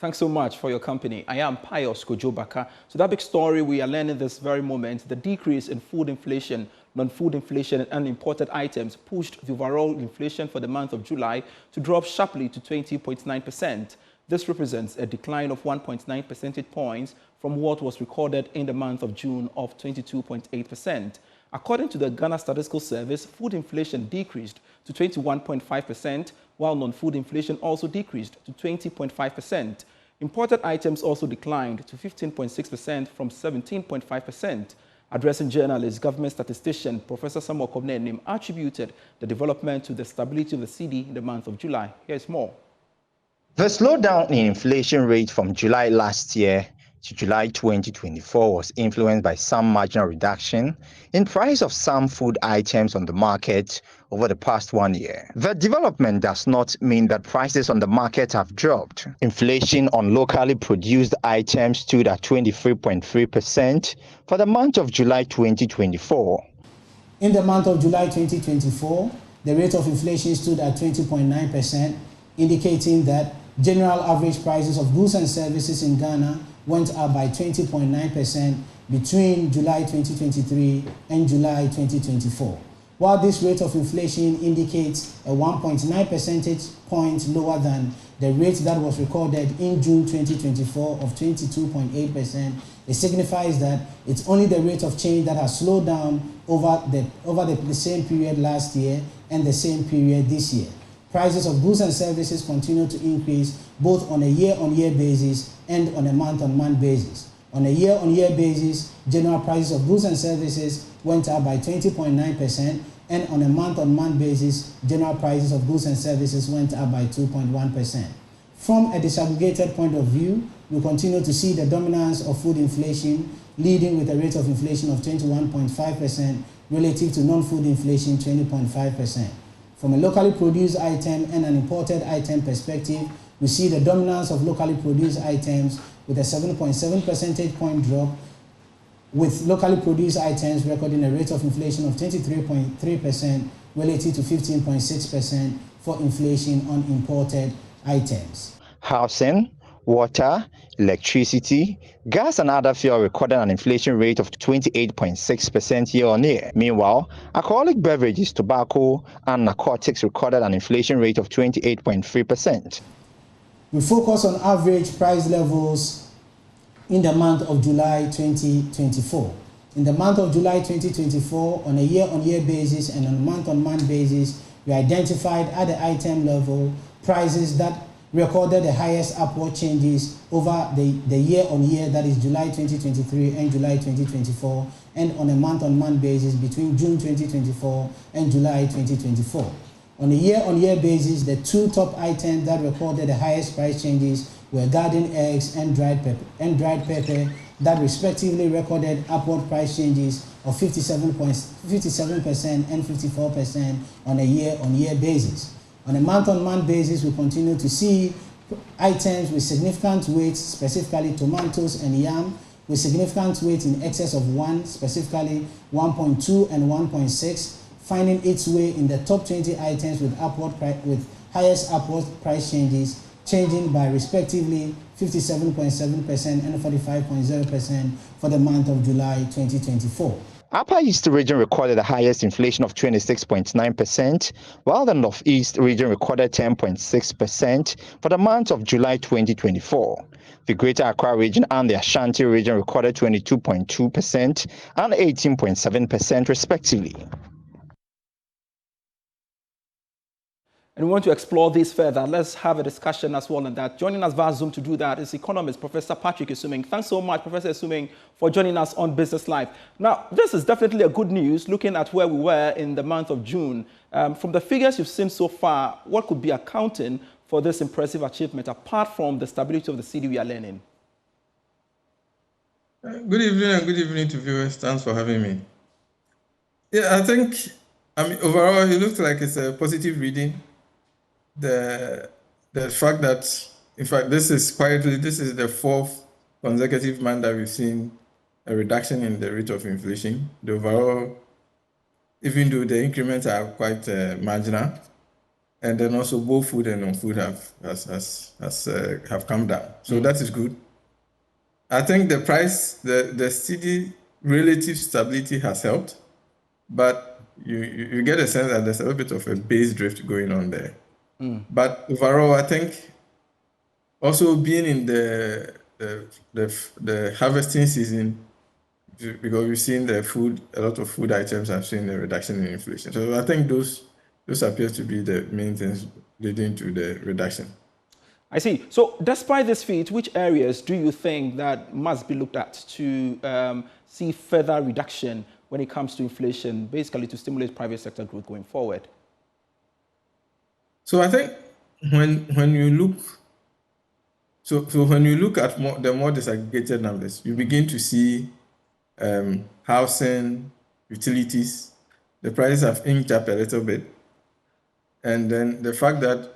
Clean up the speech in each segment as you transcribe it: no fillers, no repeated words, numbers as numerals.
Thanks so much for your company. I am Pius Kojobaka. So that big story we are learning this very moment, the decrease in food inflation, non-food inflation and imported items pushed the overall inflation for the month of July to drop sharply to 20.9%. This represents a decline of 1.9 percentage points from what was recorded in the month of June of 22.8%. According to the Ghana Statistical Service, food inflation decreased to 21.5%, while non-food inflation also decreased to 20.5%. Imported items also declined to 15.6% from 17.5%. Addressing journalists, government statistician Professor Samuel Kobnenim attributed the development to the stability of the cedi in the month of July. Here's more. The slowdown in inflation rate from July last year to July 2024 was influenced by some marginal reduction in price of some food items on the market over the past 1 year. The development does not mean that prices on the market have dropped. Inflation on locally produced items stood at 23.3% for the month of July 2024. In the month of July 2024, the rate of inflation stood at 20.9%, indicating that general average prices of goods and services in Ghana went up by 20.9% between July 2023 and July 2024. While this rate of inflation indicates a 1.9 percentage point lower than the rate that was recorded in June 2024 of 22.8%, it signifies that it's only the rate of change that has slowed down over the same period last year and the same period this year. Prices of goods and services continue to increase both on a year-on-year basis and on a month-on-month basis. On a year-on-year basis, general prices of goods and services went up by 20.9%, and on a month-on-month basis, general prices of goods and services went up by 2.1%. From a disaggregated point of view, we continue to see the dominance of food inflation, leading with a rate of inflation of 21.5% relative to non-food inflation 20.5%. From a locally produced item and an imported item perspective, we see the dominance of locally produced items with a 7.7 percentage point drop, with locally produced items recording a rate of inflation of 23.3% relative to 15.6% for inflation on imported items. Housing, water, electricity, gas and other fuel recorded an inflation rate of 28.6% year-on-year. Meanwhile, alcoholic beverages, tobacco and narcotics recorded an inflation rate of 28.3%. We focus on average price levels in the month of July 2024. In the month of July 2024, on a year-on-year basis and on a month-on-month basis, we identified at the item level prices that recorded the highest upward changes over the year-on-year, that is July 2023 and July 2024, and on a month-on-month basis between June 2024 and July 2024. On a year-on-year basis, the two top items that recorded the highest price changes were garden eggs and dried pepper that respectively recorded upward price changes of 57% and 54% on a year-on-year basis. On a month-on-month basis, we continue to see items with significant weight, specifically tomatoes and yam, with significant weight in excess of 1, specifically 1.2 and 1.6, finding its way in the top 20 items with highest upward price changes, changing by respectively 57.7% and 45.0% for the month of July 2024. Upper East region recorded the highest inflation of 26.9%, while the Northeast region recorded 10.6% for the month of July 2024. The Greater Accra region and the Ashanti region recorded 22.2% and 18.7% respectively. And we want to explore this further. Let's have a discussion as well on that. Joining us via Zoom to do that is Economist Professor Patrick Esuming. Thanks so much, Professor Esuming, for joining us on Business Live. Now, this is definitely a good news looking at where we were in the month of June. From the figures you've seen so far, what could be accounting for this impressive achievement apart from the stability of the cedi we are learning? Good evening and good evening to viewers. Thanks for having me. Yeah, I mean, overall, it looks like it's a positive reading. The fact that, in fact, this is the fourth consecutive month that we've seen a reduction in the rate of inflation. The overall, even though the increments are quite marginal, and then also both food and non-food have come down. So that is good. I think the price, the steady relative stability has helped, but you get a sense that there's a little bit of a base drift going on there. But overall, I think also being in the harvesting season, because we've seen a lot of food items have seen a reduction in inflation. So I think those appear to be the main things leading to the reduction. I see. So despite this feat, which areas do you think that must be looked at to see further reduction when it comes to inflation, basically to stimulate private sector growth going forward? So I think when you look when you look at the more disaggregated numbers, you begin to see housing, utilities, the prices have inched up a little bit. And then the fact that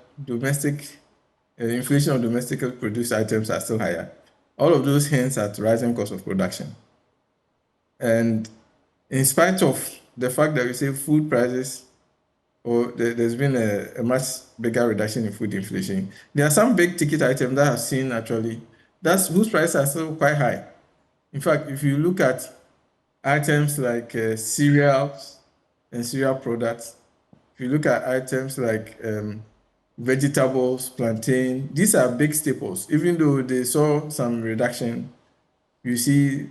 inflation of domestically produced items are still higher. All of those hints at rising cost of production. And in spite of the fact that we say food prices, or there's been a much bigger reduction in food inflation, there are some big ticket items that have seen actually, whose prices are still quite high. In fact, if you look at items like cereals and cereal products, if you look at items like vegetables, plantain, these are big staples. Even though they saw some reduction, you see,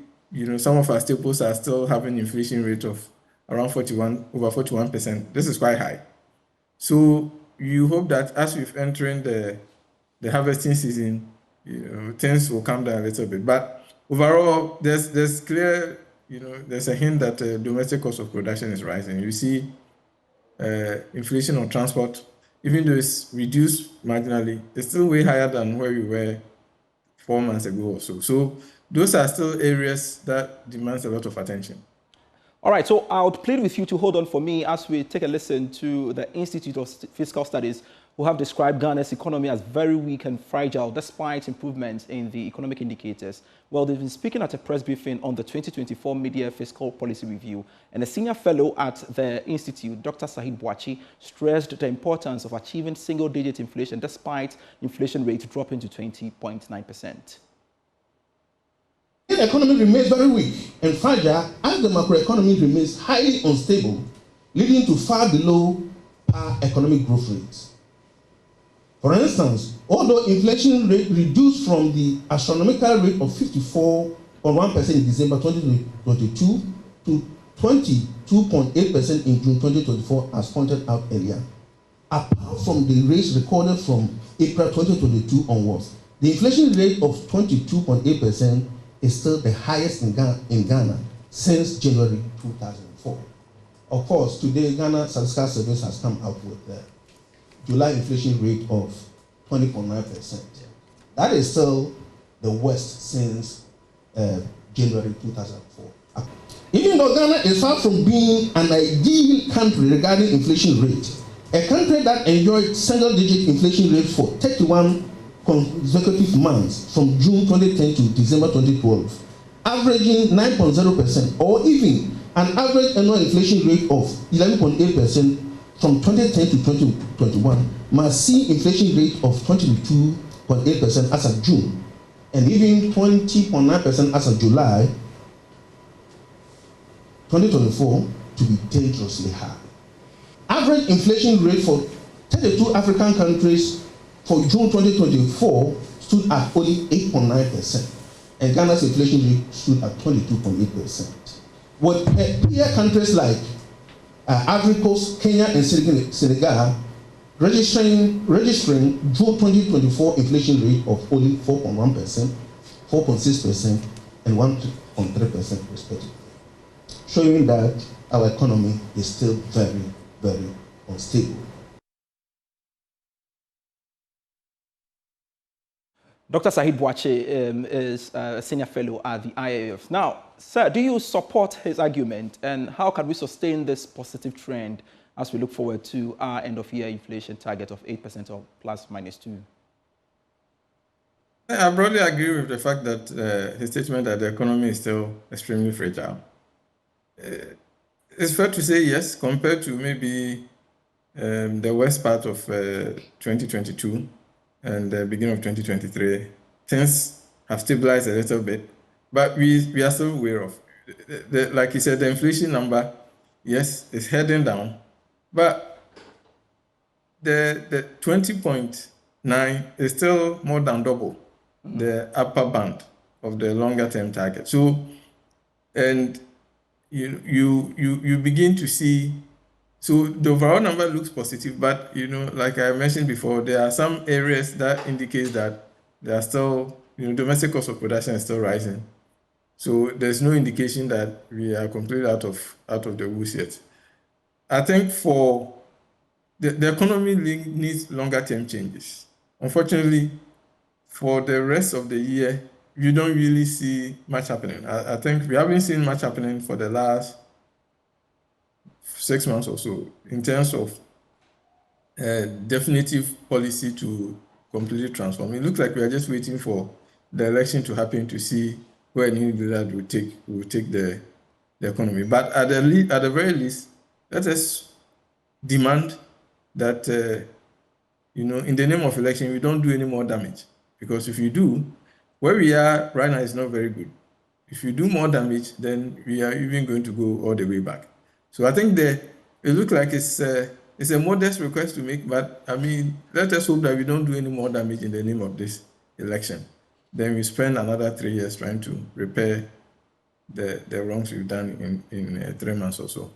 some of our staples are still having inflation rate of around over 41%. This is quite high. So you hope that as we've entering the harvesting season, things will come down a little bit. But overall, there's clear, there's a hint that domestic cost of production is rising. You see inflation on transport, even though it's reduced marginally, it's still way higher than where we were 4 months ago or so. So those are still areas that demands a lot of attention. All right, so I would plead with you to hold on for me as we take a listen to the Institute of Fiscal Studies, who have described Ghana's economy as very weak and fragile despite improvements in the economic indicators. Well, they've been speaking at a press briefing on the 2024 Media Fiscal Policy Review, and a senior fellow at the Institute, Dr. Saheed Boakye, stressed the importance of achieving single-digit inflation despite inflation rate dropping to 20.9%. The economy remains very weak and fragile as the macroeconomy remains highly unstable, leading to far below par economic growth rates. For instance, although inflation rate reduced from the astronomical rate of 54.1% in December 2022 to 22.8% in June 2024, as pointed out earlier, apart from the rates recorded from April 2022 onwards, the inflation rate of 22.8% is still the highest in Ghana since January 2004. Of course, today Ghana Statistical Service has come out with the July inflation rate of 20.9%. That is still the worst since January 2004. Even though Ghana is far from being an ideal country regarding inflation rate, a country that enjoyed single-digit inflation rate for 31 consecutive months from June 2010 to December 2012, averaging 9.0%, or even an average annual inflation rate of 11.8% from 2010 to 2021, must see inflation rate of 22.8% as of June, and even 20.9% as of July 2024 to be dangerously high. Average inflation rate for 32 African countries for June 2024 stood at only 8.9%, and Ghana's inflation rate stood at 22.8%. With peer countries like Ivory Coast, Kenya, and Senegal registering June 2024 inflation rate of only 4.1%, 4.6%, and 1.3% respectively, showing that our economy is still very, very unstable. Dr. Saheed Boakye is a senior fellow at the IIF. Now, sir, do you support his argument, and how can we sustain this positive trend as we look forward to our end-of-year inflation target of 8% or plus minus 2? I broadly agree with the fact that his statement that the economy is still extremely fragile. It's fair to say yes, compared to maybe the worst part of 2022 and the beginning of 2023, things have stabilized a little bit, but we are still aware of, like you said, the inflation number, yes, is heading down, but the 20.9 is still more than double the upper band of the longer term target. So, and you begin to see, so the overall number looks positive, but like I mentioned before, there are some areas that indicate that there are still, domestic cost of production is still rising. So there's no indication that we are completely out of the woods yet. I think for the economy needs longer term changes. Unfortunately, for the rest of the year, you don't really see much happening. I think we haven't seen much happening for the last 6 months or so in terms of definitive policy to completely transform. It looks like we are just waiting for the election to happen to see where a new leader will take the economy. But at the very least, let us demand that in the name of election, we don't do any more damage. Because if you do, where we are right now is not very good. If you do more damage, then we are even going to go all the way back. So I think it looks like it's a modest request to make, but I mean, let us hope that we don't do any more damage in the name of this election. Then we spend another 3 years trying to repair the wrongs we've done in 3 months or so.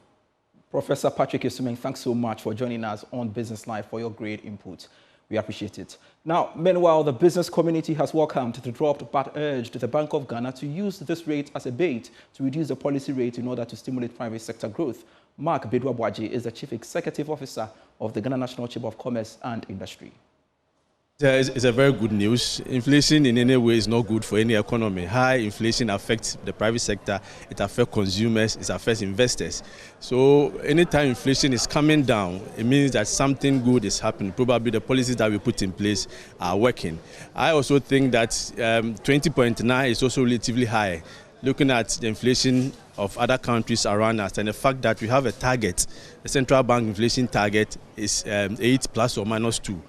Professor Patrick Isumeng, thanks so much for joining us on Business Live for your great input. We appreciate it. Now, meanwhile, the business community has welcomed the drop but urged the Bank of Ghana to use this rate as a bait to reduce the policy rate in order to stimulate private sector growth. Mark Bedwa-Boaji is the Chief Executive Officer of the Ghana National Chamber of Commerce and Industry. It's a very good news. Inflation in any way is not good for any economy. High inflation affects the private sector, it affects consumers, it affects investors. So anytime inflation is coming down, it means that something good is happening. Probably the policies that we put in place are working. I also think that 20.9 is also relatively high. Looking at the inflation of other countries around us and the fact that we have a target, the central bank inflation target is 8 plus or minus 2.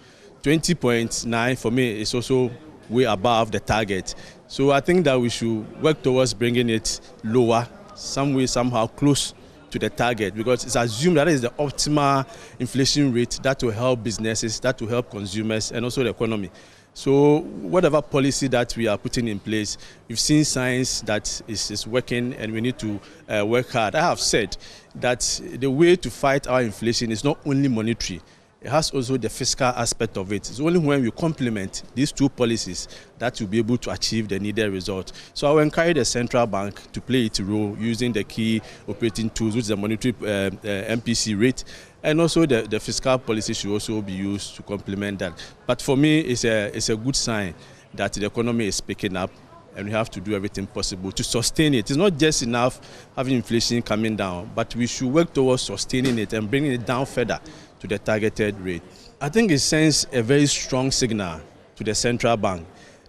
20.9 for me is also way above the target. So I think that we should work towards bringing it lower, some way, somehow close to the target, because it's assumed that is the optimal inflation rate that will help businesses, that will help consumers and also the economy. So whatever policy that we are putting in place, we've seen signs that is working and we need to work hard. I have said that the way to fight our inflation is not only monetary, it has also the fiscal aspect of it. It's only when we complement these two policies that we'll be able to achieve the needed result. So I will encourage the central bank to play its role using the key operating tools, which is the monetary MPC rate, and also the fiscal policy should also be used to complement that. But for me, it's a good sign that the economy is picking up, and we have to do everything possible to sustain it. It's not just enough having inflation coming down, but we should work towards sustaining it and bringing it down further to the targeted rate. I think it sends a very strong signal to the central bank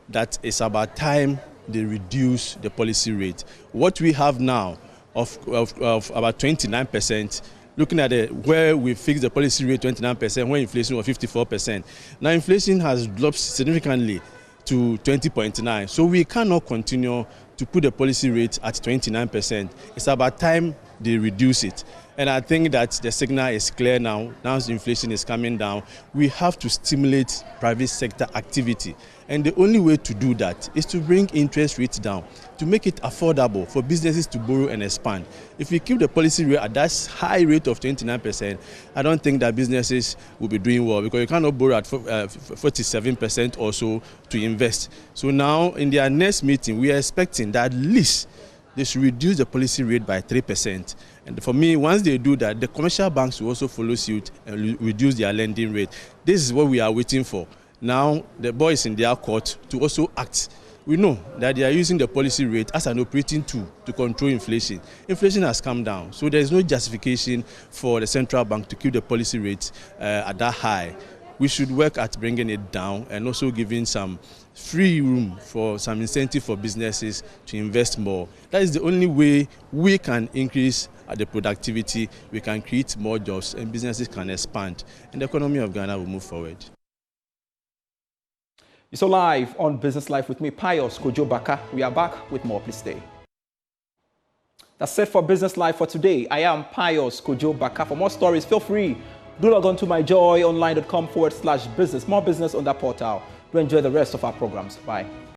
that it's about time they reduce the policy rate. What we have now of about 29%, looking at where we fixed the policy rate 29%, when inflation was 54%. Now inflation has dropped significantly to 20.9. So we cannot continue to put the policy rate at 29%. It's about time they reduce it. And I think that the signal is clear now. Now the inflation is coming down. We have to stimulate private sector activity. And the only way to do that is to bring interest rates down, to make it affordable for businesses to borrow and expand. If we keep the policy rate at that high rate of 29%, I don't think that businesses will be doing well, because you cannot borrow at 47% or so to invest. So now in their next meeting, we are expecting that at least they should reduce the policy rate by 3%. And for me, once they do that, the commercial banks will also follow suit and reduce their lending rate. This is what we are waiting for. Now, the ball is in their court to also act. We know that they are using the policy rate as an operating tool to control inflation. Inflation has come down, so there is no justification for the central bank to keep the policy rate at that high. We should work at bringing it down and also giving some free room for some incentive for businesses to invest more. That is the only way we can increase the productivity, we can create more jobs, and businesses can expand, and the economy of Ghana will move forward. You're so live on Business Life with me, Pius Kojo Baka. We are back with more. Please stay. That's it for Business Life for today. I am Pius Kojo Baka. For more stories, feel free. Do log on to myjoyonline.com/business. More business on that portal. Do enjoy the rest of our programs. Bye.